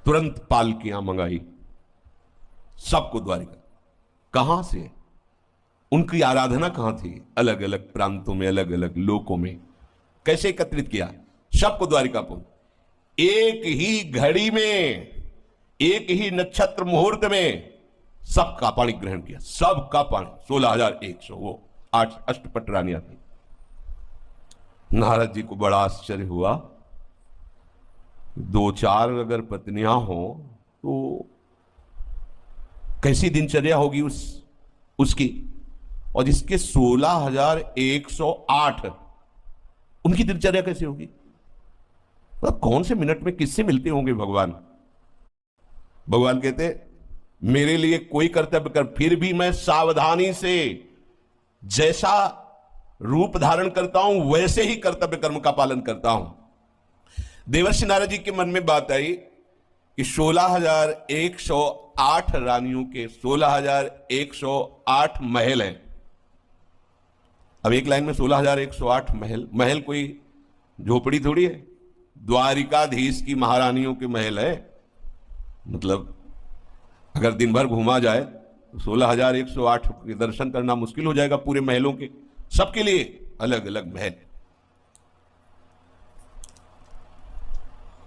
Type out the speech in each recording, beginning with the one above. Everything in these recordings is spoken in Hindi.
तुरंत पालकियां मंगाई, सबको द्वारिका। कहां से? उनकी आराधना कहां थी? अलग अलग प्रांतों में, अलग अलग लोकों में। कैसे एकत्रित किया? सबको द्वारिका पहुंच, एक ही घड़ी में, एक ही नक्षत्र मुहूर्त में सबका पाणी ग्रहण किया, सबका पाणी। 16,100 वो 8 अष्टपट रानियां थी। नारद जी को बड़ा आश्चर्य हुआ, 2-4 अगर पत्नियां हो तो कैसी दिनचर्या होगी उसकी। और जिसके 16,108, उनकी दिनचर्या कैसी होगी? तो कौन से मिनट में किससे मिलते होंगे भगवान? भगवान कहते मेरे लिए कोई कर्तव्य कर, फिर भी मैं सावधानी से जैसा रूप धारण करता हूं वैसे ही कर्तव्य कर्म का पालन करता हूं। देवर्षि नारद जी के मन में बात आई कि 16,108 रानियों के 16,108 महल हैं। अब एक लाइन में 16,108 महल, महल कोई झोपड़ी थोड़ी है, द्वारिकाधीश की महारानियों के महल है। मतलब अगर दिन भर घूमा जाए तो 16,108 के दर्शन करना मुश्किल हो जाएगा पूरे महलों के, सबके लिए अलग अलग महल।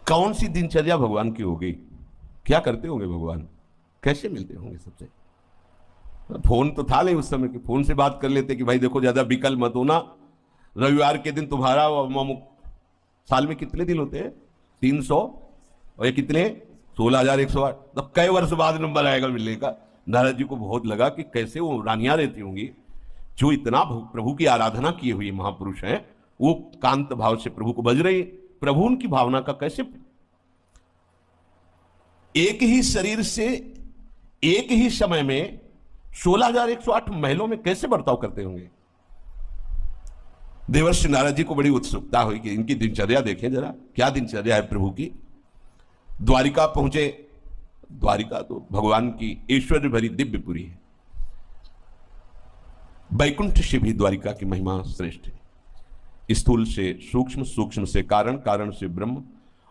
कौन सी दिनचर्या भगवान की होगी? क्या करते होंगे भगवान? कैसे मिलते होंगे सबसे? फोन तो था नहीं उस समय के, फोन से बात कर लेते कि भाई देखो ज्यादा विकल मत होना, रविवार के दिन तुम्हारा साल में कितने दिन होते हैं? 300, और ये कितने? 16,108। तब कई वर्ष बाद नंबर आएगा मिलने का। नारद जी को बहुत लगा कि कैसे वो रानियां रहती होंगी जो इतना प्रभु की आराधना किए हुए महापुरुष हैं, वो कांत भाव से प्रभु को बज रही। प्रभु उनकी भावना का कैसे, एक ही शरीर से एक ही समय में 16,108 महलों में कैसे बर्ताव करते होंगे? देवर्षि नारद जी को बड़ी उत्सुकता हुई कि इनकी दिनचर्या देखें जरा, क्या दिनचर्या है प्रभु की। द्वारिका पहुंचे। द्वारिका तो भगवान की ऐश्वर्य भरी दिव्यपुरी है। वैकुंठ से भी द्वारिका की महिमा श्रेष्ठ है। स्थूल से सूक्ष्म, सूक्ष्म से कारण, कारण से ब्रह्म,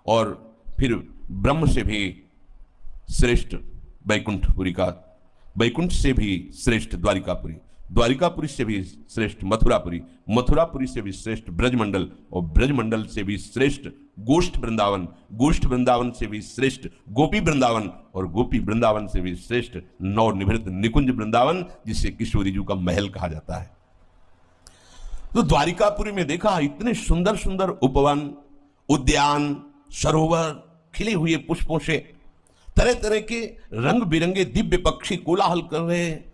और फिर ब्रह्म से भी श्रेष्ठ वैकुंठपुरी का, वैकुंठ से भी श्रेष्ठ द्वारिकापुरी, द्वारिकापुरी से भी श्रेष्ठ मथुरापुरी, मथुरापुरी से भी श्रेष्ठ ब्रजमंडल, और ब्रजमंडल से भी श्रेष्ठ गोष्ठ वृंदावन, गोष्ठ वृंदावन से भी श्रेष्ठ गोपी वृंदावन, और गोपी वृंदावन से भी श्रेष्ठ नवनिभृत निकुंज वृंदावन, जिसे किशोरी जी का महल कहा जाता है। तो द्वारिकापुरी में देखा इतने सुंदर सुंदर उपवन, उद्यान, सरोवर खिले हुए पुष्पों से, तरह तरह के रंग बिरंगे दिव्य पक्षी कोलाहल कर रहे हैं।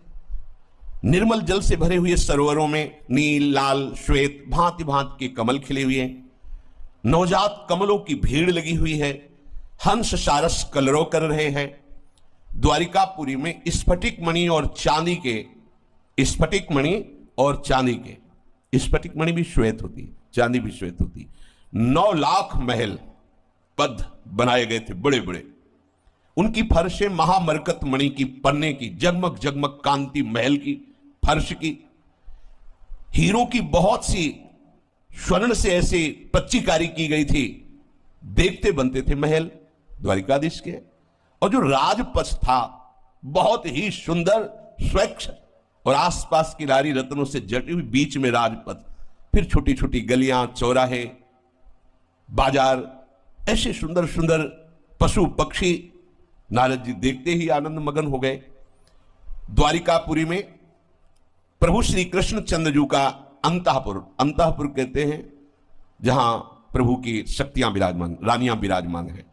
निर्मल जल से भरे हुए सरोवरों में नील, लाल, श्वेत भांति भांति के कमल खिले हुए हैं। नवजात कमलों की भीड़ लगी हुई है। हंस सारस कलरव कर रहे हैं। द्वारिकापुरी में स्फटिक मणि और चांदी के, स्फटिक मणि और चांदी के, स्फटिक मणि भी श्वेत होती, चांदी भी श्वेत होती। 9 लाख महल पद बनाए गए थे बड़े बड़े। उनकी फर्शें महामरकत मणि की, पन्ने की, जगमग जगमग कांति महल की फर्श की, हीरों की बहुत सी स्वर्ण से ऐसे पच्चीकारी की गई थी, देखते बनते थे महल द्वारिकाधीश के। और जो राजपथ था बहुत ही सुंदर, स्वच्छ, और आसपास की नारी रत्नों से जटी हुई, बीच में राजपथ, फिर छोटी छोटी गलियां, चौराहे, बाजार, ऐसे सुंदर सुंदर पशु पक्षी। नारद जी देखते ही आनंद मगन हो गए। द्वारिकापुरी में प्रभु श्री कृष्ण चंद्र का अंतःपुर, अंतःपुर कहते हैं जहां प्रभु की शक्तियां विराजमान, रानियां विराजमान है।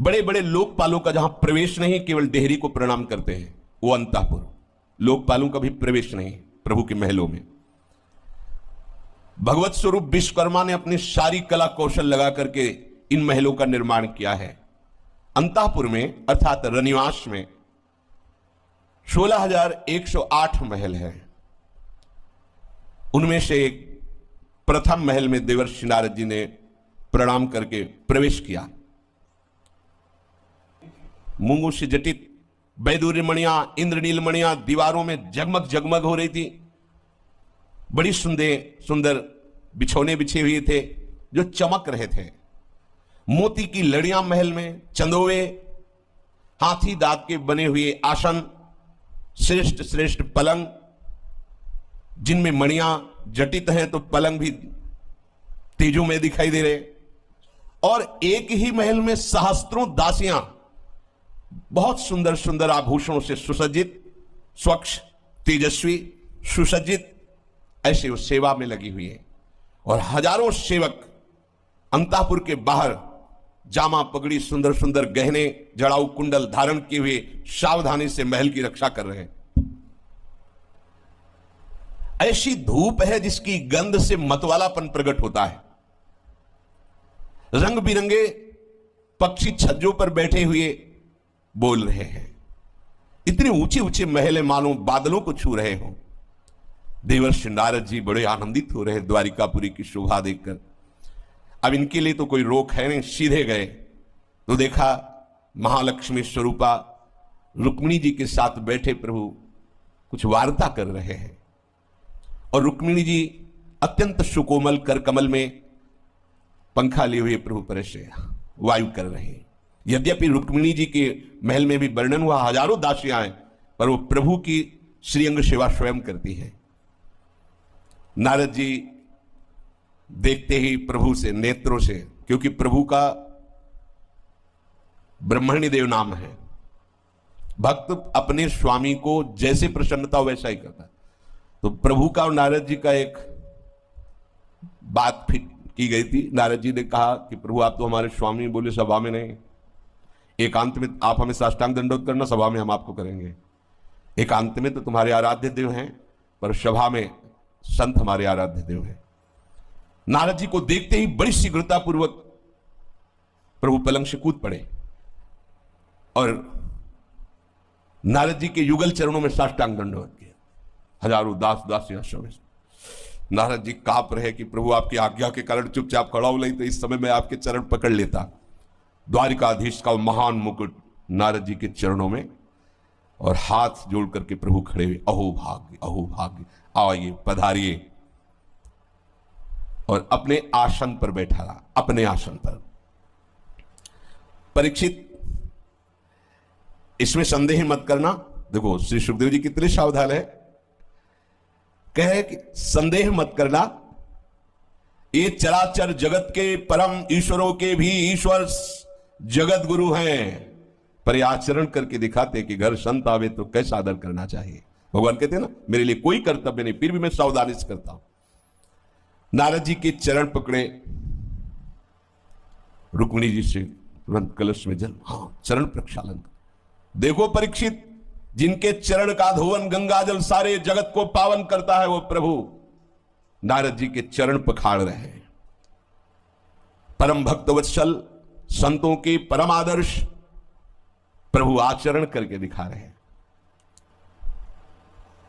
बड़े बड़े लोकपालों का जहां प्रवेश नहीं, केवल डेहरी को प्रणाम करते हैं, वो अंतःपुर। लोकपालों का भी प्रवेश नहीं प्रभु के महलों में। भगवत स्वरूप विश्वकर्मा ने अपनी सारी कला कौशल लगा करके इन महलों का निर्माण किया है। अंतःपुर में अर्थात रनिवास में 16,108 महल हैं। उनमें से एक प्रथम महल में देवर्षि नारद जी ने प्रणाम करके प्रवेश किया। मूंगों से जटित वैदूर्य मणियां, इंद्रनील मणियां दीवारों में जगमग जगमग हो रही थी। बड़ी सुंदर सुंदर बिछौने बिछे हुए थे जो चमक रहे थे। मोती की लड़ियां महल में, चंदोवे, हाथी दांत के बने हुए आसन, श्रेष्ठ श्रेष्ठ पलंग जिनमें मणियां जटित हैं, तो पलंग भी तेजों में दिखाई दे रहे, और एक ही महल में सहस्त्रों दासियां बहुत सुंदर सुंदर आभूषणों से सुसज्जित, स्वच्छ, तेजस्वी, सुसज्जित, ऐसे वो सेवा में लगी हुई है। और हजारों सेवक अंतापुर के बाहर जामा पगड़ी, सुंदर सुंदर गहने, जड़ाऊ कुंडल धारण किए हुए सावधानी से महल की रक्षा कर रहे हैं। ऐसी धूप है जिसकी गंध से मतवालापन प्रकट होता है। रंग बिरंगे पक्षी छज्जों पर बैठे हुए बोल रहे हैं। इतने ऊंचे ऊंचे महल मानो बादलों को छू रहे हो। देवर्षि नारद जी बड़े आनंदित हो रहे द्वारिकापुरी की शोभा देखकर। अब इनके लिए तो कोई रोक है नहीं, सीधे गए तो देखा महालक्ष्मी स्वरूपा रुक्मिणी जी के साथ बैठे प्रभु कुछ वार्ता कर रहे हैं, और रुक्मिणी जी अत्यंत सुकोमल कर कमल में पंखा लिए हुए प्रभु पर से वायु कर रहे हैं। यद्यपि रुक्मिणी जी के महल में भी वर्णन हुआ हजारों दासियां हैं, पर वो प्रभु की श्रीअंग सेवा स्वयं करती है। नारद जी देखते ही प्रभु से नेत्रों से, क्योंकि प्रभु का ब्रह्मण्य देव नाम है, भक्त अपने स्वामी को जैसे प्रसन्नता वैसा ही करता है। तो प्रभु का और नारद जी का एक बात फिट की गई थी। नारद जी ने कहा कि प्रभु आप तो हमारे स्वामी, बोले सभा में नहीं, एकांत में आप हमें साष्टांग दंडोत करना, सभा में हम आपको करेंगे। एकांत में तो तुम्हारे आराध्य देव हैं, पर सभा में संत हमारे आराध्य देव हैं। नारद जी को देखते ही बड़ी शीघ्रता पूर्वक प्रभु पलंग से कूद पड़े और नारद जी के युगल चरणों में साष्टांग दंडवत किया। हजारों दास दासियां समय नारद जी कांप रहे कि प्रभु आपकी आज्ञा के कारण चुपचाप खड़ा हो, नहीं तो इस समय मैं आपके चरण पकड़ लेता। द्वारिकाधीश का महान मुकुट नारद जी के चरणों में, और हाथ जोड़ करके प्रभु खड़े हुए, अहो भाग्य, अहो भाग्य, आइए पधारिए, और अपने आसन पर बैठा रहा, अपने आसन पर। परीक्षित, इसमें संदेह मत करना। देखो श्री सुखदेव जी कितने सावधान है, कहे कि संदेह मत करना, ये चराचर जगत के परम ईश्वरों के भी ईश्वर जगत गुरु हैं, पर ये आचरण करके दिखाते कि घर संत आवे तो कैसा आदर करना चाहिए। भगवान कहते हैं ना, मेरे लिए कोई कर्तव्य नहीं, फिर भी मैं सावधानी से करता हूं। नारद जी के चरण पकड़े, रुक्मिणी जी से तुरंत कलश में जल, हाँ चरण प्रक्षालन। देखो परीक्षित, जिनके चरण का धोवन गंगा जल सारे जगत को पावन करता है, वो प्रभु नारद जी के चरण पखाड़ रहे हैं। परम भक्त वत्सल, संतों के परम आदर्श प्रभु आचरण करके दिखा रहे हैं।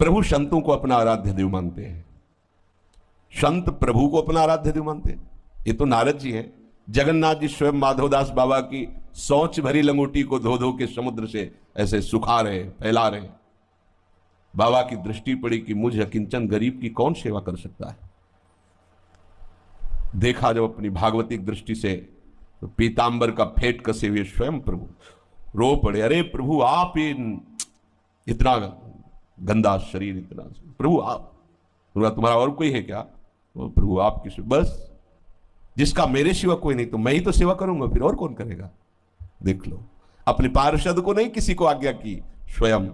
प्रभु संतों को अपना आराध्य देव मानते हैं, संत प्रभु को अपना आराध्य देव मानते हैं। ये तो नारद जी हैं। जगन्नाथ जी स्वयं माधवदास बाबा की सोच भरी लंगोटी को धो धो के समुद्र से ऐसे सुखा रहे, फैला रहे। बाबा की दृष्टि पड़ी कि मुझ अकिंचन गरीब की कौन सेवा कर सकता है। देखा जब अपनी भागवतिक दृष्टि से, तो पीतांबर का फेट कसे हुए स्वयं प्रभु रो पड़े, अरे प्रभु आप इतना गंदा शरीर, इतना प्रभु आप, तुम्हारा और कोई है क्या? प्रभु आप किसी, बस जिसका मेरे सिवा कोई नहीं, तो मैं ही तो सेवा करूंगा, फिर और कौन करेगा? देख लो, अपने पार्षद को नहीं किसी को आज्ञा की, स्वयं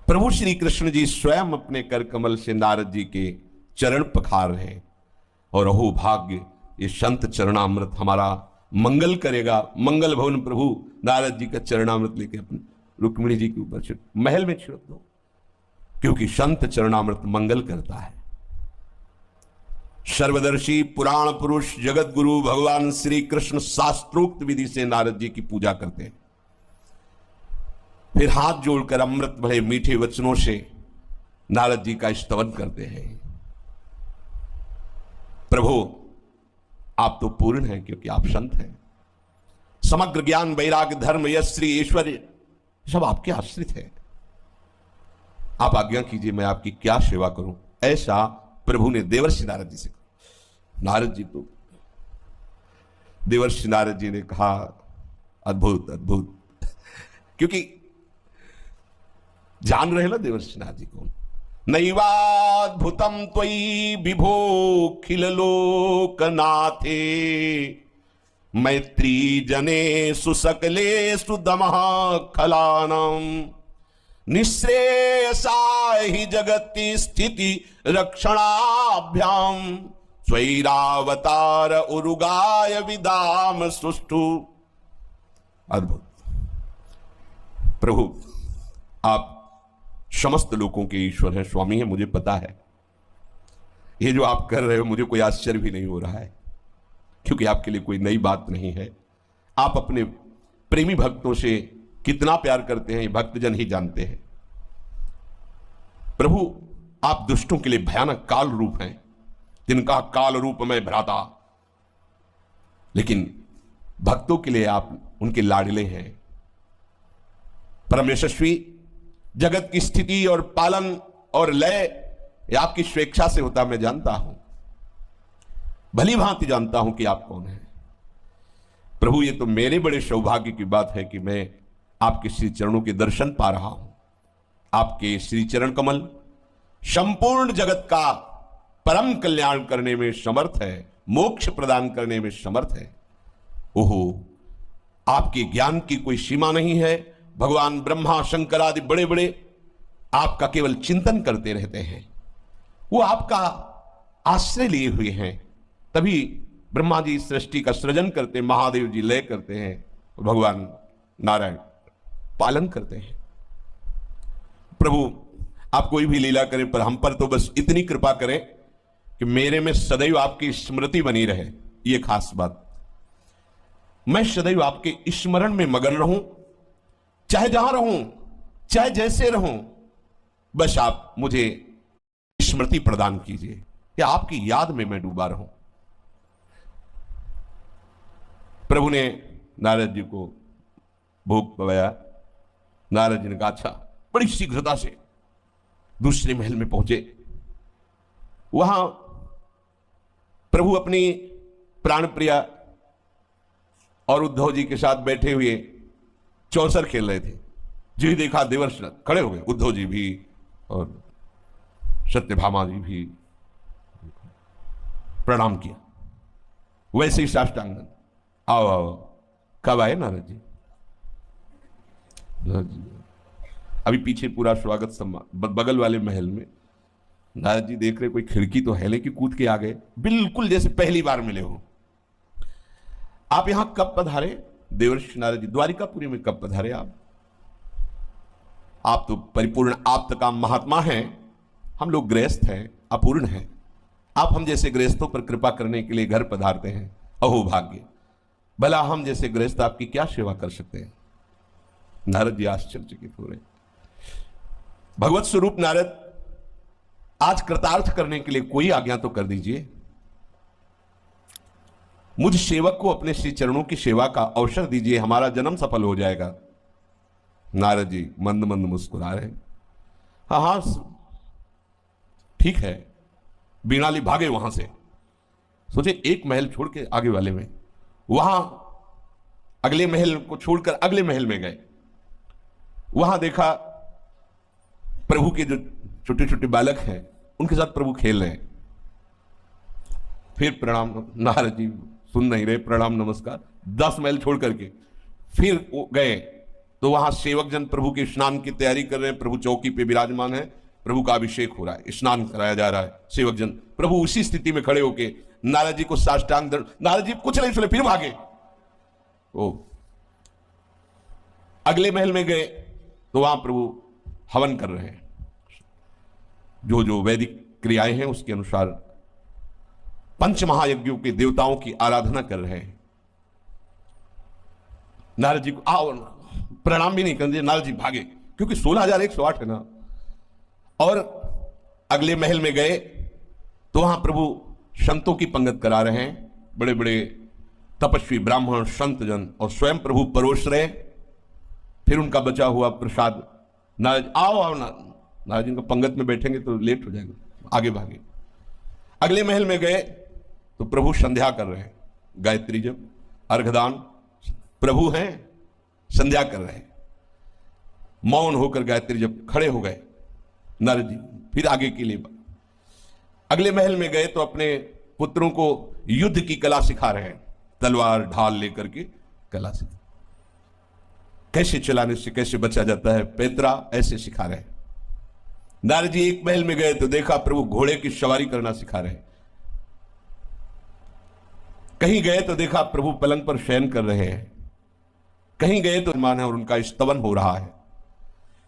प्रभु श्री कृष्ण जी स्वयं अपने कर कमल से नारद जी के चरण पखार रहे हैं। और अहो भाग्य, ये संत चरणामृत हमारा मंगल करेगा। मंगल भवन प्रभु नारद जी का चरणामृत लेके अपने रुक्मिणी जी के ऊपर महल में छिड़क दो, क्योंकि संत चरणामृत मंगल करता है। सर्वदर्शी पुराण पुरुष जगत गुरु भगवान श्री कृष्ण शास्त्रोक्त विधि से नारद जी की पूजा करते हैं। फिर हाथ जोड़कर अमृत भरे मीठे वचनों से नारद जी का स्तवन करते हैं। प्रभु आप तो पूर्ण हैं, क्योंकि आप संत हैं। समग्र ज्ञान वैराग्य धर्म यश श्री ऐश्वर्य सब आपके आश्रित है। आप आज्ञा कीजिए, मैं आपकी क्या सेवा करूं। ऐसा प्रभु ने देवर्षि नारद जी से कहा। नारद जी तो, देवर्षि नारद जी ने कहा अद्भुत अद्भुत, क्योंकि जान रहे ना देवर्षि नारद जी कौन। नैवाद्भुतम त्वयि विभो खिल लोकनाथे, मैत्री जनेषु सकलेषु दमः खलानम, निःश्रेयसाय हि जगति स्थिति रक्षणाभ्याम, स्वैरावतार उरुगाय विदाम सुष्ठु। अद्भुत प्रभु, आप समस्त लोगों के ईश्वर हैं, स्वामी हैं, मुझे पता है। ये जो आप कर रहे हो मुझे कोई आश्चर्य भी नहीं हो रहा है, क्योंकि आपके लिए कोई नई बात नहीं है। आप अपने प्रेमी भक्तों से कितना प्यार करते हैं ये भक्तजन ही जानते हैं। प्रभु, आप दुष्टों के लिए भयानक काल रूप हैं, जिनका काल रूप में भ्राता, लेकिन भक्तों के लिए आप उनके लाडले हैं। परम यशस्वी, जगत की स्थिति और पालन और लय ये आपकी स्वेच्छा से होता, मैं जानता हूं, भली भांति जानता हूं कि आप कौन हैं। प्रभु, ये तो मेरे बड़े सौभाग्य की बात है कि मैं आपके श्री चरणों के दर्शन पा रहा हूं। आपके श्री चरण कमल संपूर्ण जगत का परम कल्याण करने में समर्थ है, मोक्ष प्रदान करने में समर्थ है। ओहो, आपके ज्ञान की कोई सीमा नहीं है। भगवान ब्रह्मा शंकर आदि बड़े बड़े आपका केवल चिंतन करते रहते हैं, वो आपका आश्रय लिए हुए हैं। तभी ब्रह्मा जी सृष्टि का सृजन करते हैं, महादेव जी लय करते हैं, भगवान नारायण पालन करते हैं। प्रभु, आप कोई भी लीला करें, पर हम पर तो बस इतनी कृपा करें कि मेरे में सदैव आपकी स्मृति बनी रहे। ये खास बात, मैं सदैव आपके स्मरण में मगन रहूं, चाहे जहां रहूं, चाहे जैसे रहूं, बस आप मुझे स्मृति प्रदान कीजिए, या आपकी याद में मैं डूबा रहूं। प्रभु ने नारद जी को भोग पवाया। नारद जी ने कहा, अच्छा, बड़ी शीघ्रता से दूसरे महल में पहुंचे। वहां प्रभु अपनी प्राण प्रिया और उद्धव जी के साथ बैठे हुए चौसर खेल रहे थे। जो ही देखा देवर्षि खड़े हो गए, उद्धव जी भी और सत्यभामा जी भी प्रणाम किया। वैसे ही साष्टांगन, आओ आओ। कब आए नारद जी? अभी पीछे पूरा स्वागत सम्मान, बगल वाले महल में नारद जी देख रहे कोई खिड़की तो है, लेकिन कूद के आ गए, बिल्कुल जैसे पहली बार मिले हो। आप यहां कब पधारे देवर्षि नारद जी? द्वारिकापुरी में कब पधारे आप तो परिपूर्ण आप का महात्मा हैं, हम लोग गृहस्थ हैं, अपूर्ण हैं। आप हम जैसे गृहस्थों पर कृपा करने के लिए घर पधारते हैं, अहो भाग्य। भला हम जैसे गृहस्थ आपकी क्या सेवा कर सकते हैं? नारद जी आश्चर्यचकित हो रहे। भगवत स्वरूप नारद, आज कृतार्थ करने के लिए कोई आज्ञा तो कर दीजिए। मुझ सेवक को अपने श्री चरणों की सेवा का अवसर दीजिए, हमारा जन्म सफल हो जाएगा। नारद जी मंद मंद मुस्कुरा रहे। हाँ हाँ ठीक है। बीणाली भागे वहां से, सोचे एक महल छोड़ के आगे वाले में, वहां अगले महल को छोड़कर अगले महल में गए। वहां देखा प्रभु के जो छोटे छोटे बालक हैं उनके साथ प्रभु खेल रहे हैं। फिर प्रणाम, नारद जी सुन नहीं रहे, प्रणाम नमस्कार। 10 महल छोड़ करके फिर गए तो वहां सेवक जन प्रभु के स्नान की तैयारी कर रहे हैं। प्रभु चौकी पे विराजमान है, प्रभु का अभिषेक हो रहा है, स्नान कराया जा रहा है। सेवक जन, प्रभु उसी स्थिति में खड़े होके नारद जी को साष्टांग दंड। नारद जी कुछ नहीं सुने, फिर भागे। ओ अगले महल में गए तो वहां प्रभु हवन कर रहे हैं, जो जो वैदिक क्रियाएं हैं उसके अनुसार पंच महायज्ञों के देवताओं की आराधना कर रहे हैं। नारद जी को आओ, प्रणाम भी नहीं कर दिया, नारद जी भागे, क्योंकि 16,108 है ना। और अगले महल में गए तो वहां प्रभु संतों की पंगत करा रहे हैं, बड़े बड़े तपस्वी ब्राह्मण संत जन, और स्वयं प्रभु परोस रहे। फिर उनका बचा हुआ प्रसाद, नारद आओ आओ, नारद जी को पंगत में बैठेंगे तो लेट हो जाएगा, आगे भागे। अगले महल में गए तो प्रभु संध्या कर रहे हैं, गायत्री जप, अर्घदान, प्रभु हैं संध्या कर रहे हैं। मौन होकर गायत्री जप खड़े हो गए नारद जी। फिर आगे के लिए अगले महल में गए तो अपने पुत्रों को युद्ध की कला सिखा रहे हैं, तलवार ढाल लेकर के कला सिखा, कैसे चलाने से कैसे बचा जाता है, पैतरा ऐसे सिखा रहे हैं। नारद जी एक महल में गए तो देखा प्रभु घोड़े की सवारी करना सिखा रहे हैं। कहीं गए तो देखा प्रभु पलंग पर शयन कर रहे हैं। कहीं गए तो मान है और उनका स्तवन हो रहा है।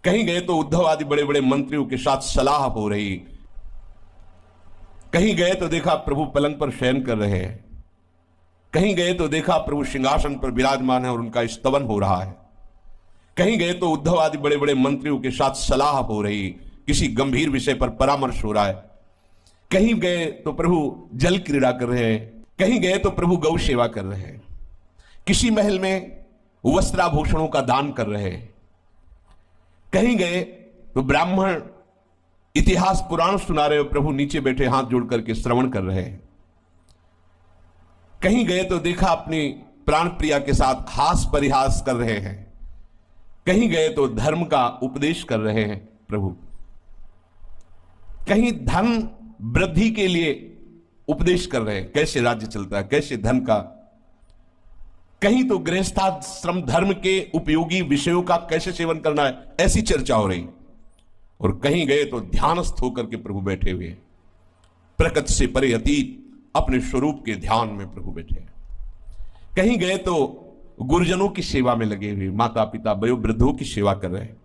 कहीं गए तो उद्धव आदि बड़े बड़े मंत्रियों के साथ सलाह हो रही। कहीं गए तो देखा प्रभु पलंग पर शयन कर रहे हैं। कहीं गए तो देखा प्रभु सिंहासन पर विराजमान है और उनका स्तवन हो रहा है। कहीं गए तो उद्धव आदि बड़े बड़े मंत्रियों के साथ सलाह हो रही, किसी गंभीर विषय पर परामर्श हो रहा है। कहीं गए तो प्रभु जल क्रीड़ा कर रहे हैं। कहीं गए तो प्रभु गौ सेवा कर रहे हैं। किसी महल में वस्त्राभूषणों का दान कर रहे हैं। कहीं गए तो ब्राह्मण इतिहास पुराण सुना रहे हो, प्रभु नीचे बैठे हाथ जोड़ करके श्रवण कर रहे हैं। कहीं गए तो देखा अपनी प्राण प्रिया के साथ हास परिहास कर रहे हैं। कहीं गए तो धर्म का उपदेश कर रहे हैं प्रभु। कहीं धन वृद्धि के लिए उपदेश कर रहे हैं, कैसे राज्य चलता है, कैसे धन का। कहीं तो गृहस्थाश्रम धर्म के उपयोगी विषयों का कैसे सेवन करना है, ऐसी चर्चा हो रही। और कहीं गए तो ध्यानस्थ होकर के प्रभु बैठे हुए, प्रकृति से परे अतीत अपने स्वरूप के ध्यान में प्रभु बैठे हैं। कहीं गए तो गुरुजनों की सेवा में लगे हुए, माता पिता वयोवृद्धों की सेवा कर रहे हैं।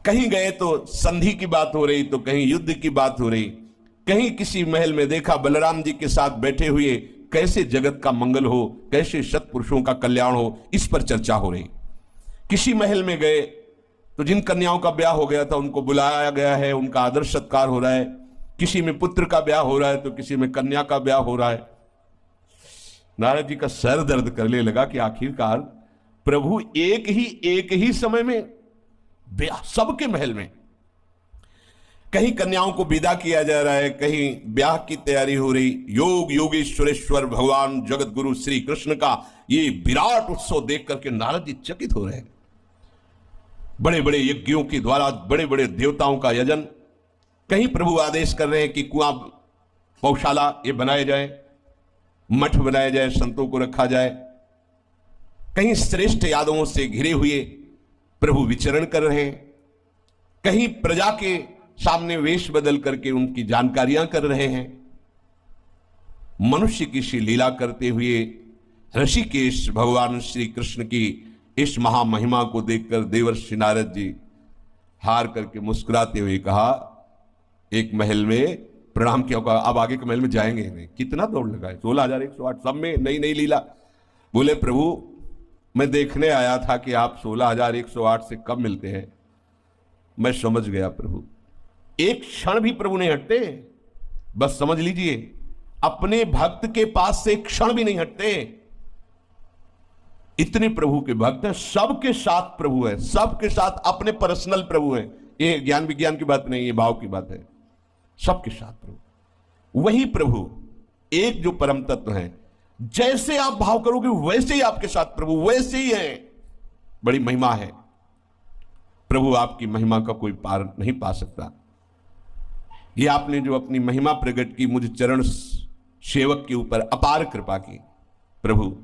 कहीं गए तो संधि की बात हो रही, तो कहीं युद्ध की बात हो रही। कहीं किसी महल में देखा बलराम जी के साथ बैठे हुए, कैसे जगत का मंगल हो, कैसे सत्पुरुषों का कल्याण हो, इस पर चर्चा हो रही। किसी महल में गए तो जिन कन्याओं का ब्याह हो गया था उनको बुलाया गया है, उनका आदर सत्कार हो रहा है। किसी में पुत्र का ब्याह हो रहा है तो किसी में कन्या का ब्याह हो रहा है। नारद जी का सर दर्द करने लगा कि आखिरकार प्रभु एक ही समय में ब्याह, सबके महल में कहीं कन्याओं को विदा किया जा रहा है, कहीं ब्याह की तैयारी हो रही। योग योगेश्वरेश्वर भगवान जगत गुरु श्री कृष्ण का ये विराट उत्सव देख करके नारद जी चकित हो रहे हैं। बड़े बड़े यज्ञों के द्वारा बड़े बड़े देवताओं का यजन। कहीं प्रभु आदेश कर रहे हैं कि कुआं गौशाला ये बनाए जाए, मठ बनाया जाए, संतों को रखा जाए। कहीं श्रेष्ठ यादवों से घिरे हुए प्रभु विचरण कर रहे हैं। कहीं प्रजा के सामने वेश बदल करके उनकी जानकारियां कर रहे हैं। मनुष्य की सी लीला करते हुए ऋषिकेश भगवान श्री कृष्ण की इस महामहिमा को देखकर देवर्षि नारद जी हार करके मुस्कुराते हुए कहा, एक महल में प्रणाम किया होगा, अब आगे के महल में जाएंगे नहीं। कितना दौड़ लगा है, 16,108, सब में नई नई लीला। बोले प्रभु मैं देखने आया था कि आप 16,108 से कब मिलते हैं। मैं समझ गया प्रभु। एक क्षण भी प्रभु नहीं हटते, बस समझ लीजिए अपने भक्त के पास से एक क्षण भी नहीं हटते। इतने प्रभु के भक्त हैं, सबके साथ प्रभु है, सबके साथ अपने पर्सनल प्रभु है। ये ज्ञान विज्ञान की बात नहीं, ये भाव की बात है। सबके साथ प्रभु, वही प्रभु एक जो परम तत्व है। जैसे आप भाव करोगे वैसे ही आपके साथ प्रभु वैसे ही है। बड़ी महिमा है प्रभु, आपकी महिमा का कोई पार नहीं पा सकता। ये आपने जो अपनी महिमा प्रकट की, मुझ चरण सेवक के ऊपर अपार कृपा की प्रभु।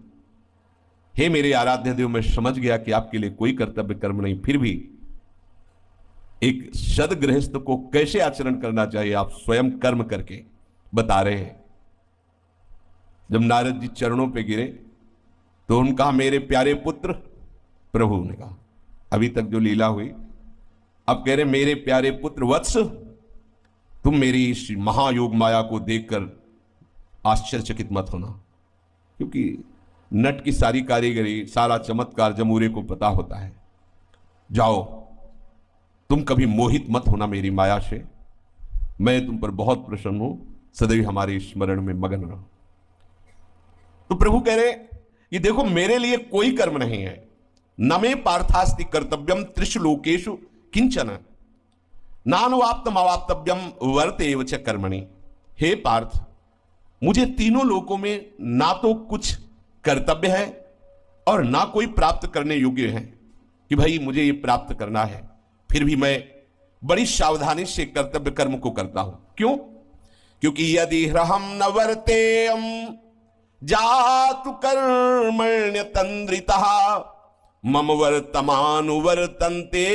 हे मेरे आराध्य देव, मैं समझ गया कि आपके लिए कोई कर्तव्य कर्म नहीं, फिर भी एक सदगृहस्थ को कैसे आचरण करना चाहिए आप स्वयं कर्म करके बता रहे हैं। जब नारद जी चरणों पे गिरे तो उनका मेरे प्यारे पुत्र, प्रभु ने कहा अभी तक जो लीला हुई, अब कह रहे मेरे प्यारे पुत्र वत्स, तुम मेरी इस महायोग माया को देखकर आश्चर्यचकित मत होना, क्योंकि नट की सारी कारीगरी, सारा चमत्कार जमूरे को पता होता है। जाओ, तुम कभी मोहित मत होना मेरी माया से। मैं तुम पर बहुत प्रसन्न हूं, सदैव हमारे स्मरण में मगन रहो। तो प्रभु कह रहे ये देखो मेरे लिए कोई कर्म नहीं है। न मे पार्थास्ति कर्तव्यम त्रिषु लोकेषु किंचन नानुवाप्तम अवाप्तव्यम वर्तेव च कर्मणि। हे पार्थ, मुझे तीनों लोकों में ना तो कुछ कर्तव्य है और ना कोई प्राप्त करने योग्य है कि भाई मुझे ये प्राप्त करना है, फिर भी मैं बड़ी सावधानी से कर्तव्य कर्म को करता हूं। क्यों? क्योंकि यदि हम न वर्तेयम जातु कर्मण्य तंद्रितः मम वर्तमानुवर्तन्ते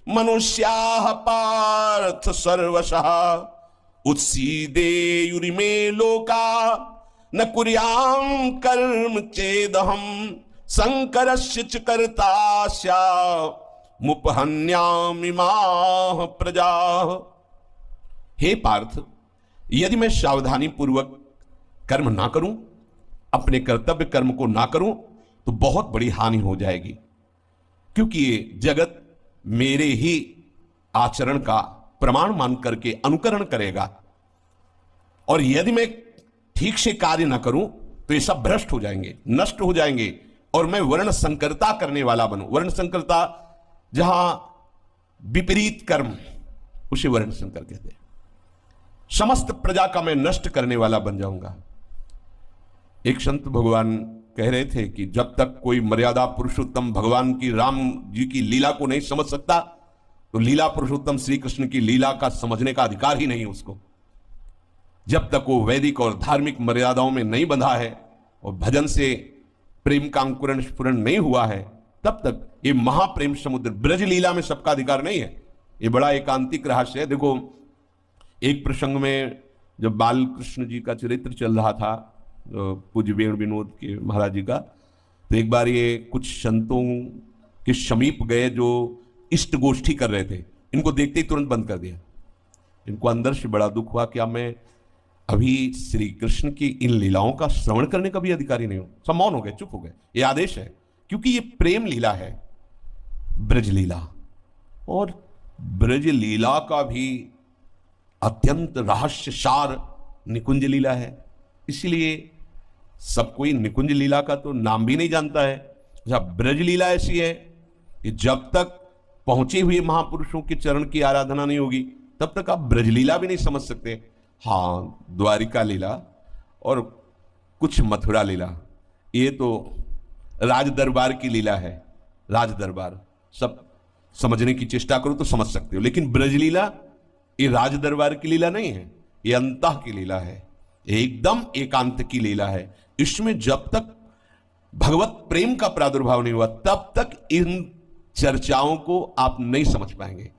मनुष्याः पार्थ सर्वशः उत्सीदेयुरिमे लोका न कुर्यां कर्म चेदहम संकरस्य च कर्ता मुपहन्यामिमाः प्रजा। हे पार्थ, यदि मैं सावधानी पूर्वक कर्म ना करूं, अपने कर्तव्य कर्म को ना करूं, तो बहुत बड़ी हानि हो जाएगी, क्योंकि ये जगत मेरे ही आचरण का प्रमाण मान करके अनुकरण करेगा। और यदि मैं ठीक से कार्य ना करूं तो ये सब भ्रष्ट हो जाएंगे, नष्ट हो जाएंगे, और मैं वर्ण संकरता करने वाला बनूं। वर्ण संकरता, जहां विपरीत कर्म, उसे वर्ण संकर कहते हैं। समस्त प्रजा का मैं नष्ट करने वाला बन जाऊंगा। एक संत भगवान कह रहे थे कि जब तक कोई मर्यादा पुरुषोत्तम भगवान की, राम जी की लीला को नहीं समझ सकता, तो लीला पुरुषोत्तम श्री कृष्ण की लीला का समझने का अधिकार ही नहीं उसको। जब तक वो वैदिक और धार्मिक मर्यादाओं में नहीं बंधा है और भजन से प्रेम का अंकुरण स्फुरण नहीं हुआ है, तब तक ये महाप्रेम समुद्र ब्रज लीला में सबका अधिकार नहीं है। ये बड़ा एकांतिक रहस्य है। देखो, एक प्रसंग में जब बाल कृष्ण जी का चरित्र चल रहा था, पूज्य वेणु विनोद के महाराज जी का, तो एक बार ये कुछ संतों के समीप गए जो इष्ट गोष्ठी कर रहे थे। इनको देखते ही तुरंत बंद कर दिया। इनको अंदर से बड़ा दुख हुआ, क्या मैं अभी श्री कृष्ण की इन लीलाओं का श्रवण करने का भी अधिकारी नहीं हूं? सब मौन हो गए, चुप हो गए। ये आदेश है, क्योंकि ये प्रेम लीला है, ब्रज लीला। और ब्रज लीला का भी अत्यंत रहस्य सार निकुंज लीला है। इसलिए सब कोई निकुंज लीला का तो नाम भी नहीं जानता है। ब्रज लीला ऐसी है कि जब तक पहुंचे हुए महापुरुषों के चरण की आराधना नहीं होगी, तब तक आप ब्रज लीला भी नहीं समझ सकते। हाँ, द्वारिका लीला और कुछ मथुरा लीला, ये तो राज दरबार की लीला है। राज दरबार सब समझने की चेष्टा करो तो समझ सकते हो, लेकिन ब्रज लीला ये राज दरबार की लीला नहीं है, ये अंतः की लीला है, एकदम एकांत की लीला है। इसमें जब तक भगवत प्रेम का प्रादुर्भाव नहीं हुआ, तब तक इन चर्चाओं को आप नहीं समझ पाएंगे।